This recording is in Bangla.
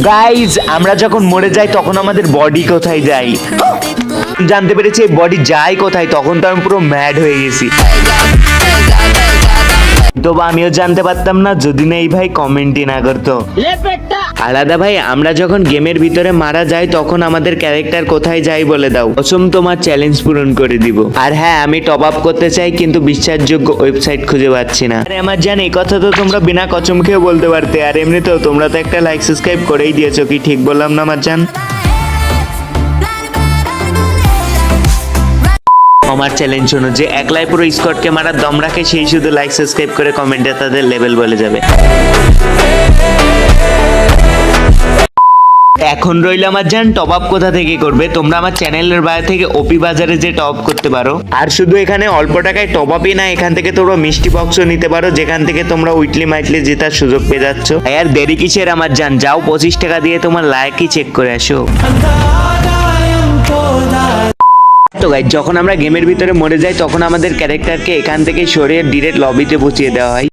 গাইজ আমরা যখন মরে যাই তখন আমাদের বডি কোথায় যায় জানতে পেরেছি এই বডি যায় কোথায়, তখন তো আমি পুরো ম্যাড হয়ে গেছি। তো আমিও জানতে পারতাম না যদি না এই ভাই কমেন্টই না করতো। আলাদা ভাই, আমরা যখন গেমের ভিতরে মারা যাই তখন আমাদের ক্যারেক্টার কোথায় যায় বলে দাও, কসম তোমার চ্যালেঞ্জ পূরণ করে দিব। আর হ্যাঁ, আমি টপ আপ করতে চাই কিন্তু বিশ্বাসযোগ্য ওয়েবসাইট খুঁজে পাচ্ছি না। আরে আমার জান, এই কথা তো তোমরা বিনা কসম খেয়ে বলতে পারতে, আর এমনিতেও তোমরা তো একটা লাইক সাবস্ক্রাইব করেই দিয়েছো, কি ঠিক বললাম না আমার জান? আমার চ্যালেঞ্জ শোনো, যে একলাই পুরো স্কোয়াডকে মারার দম রাখে সেই শুধু লাইক সাবস্ক্রাইব করে কমেন্টে তাদের লেভেল বলে যাবে। এখন রইল আমার জান টপ আপ কোথা থেকে করবে। তোমরা আমার চ্যানেলের বাইরে থেকে ওপি বাজারে যে টপ করতে পারো, আর শুধু এখানে অল্প টাকায় টপ আপই না, এখান থেকে তোমরা মিষ্টি বক্সও নিতে পারো, যেখান থেকে তোমরা উইকলি মাইটলি জেতার সুযোগ পেয়ে যাচ্ছ। আর দেরি কিসের আমার জান, যাও 25 টাকা দিয়ে তোমার লাইকই চেক করে আসো। তো গাইস, যখন আমরা গেমের ভিতরে মরে যাই তখন আমাদের ক্যারেক্টারকে এখান থেকে সরিয়ে ডিরেক্ট লবিতে পৌঁছিয়ে দেওয়া হয়।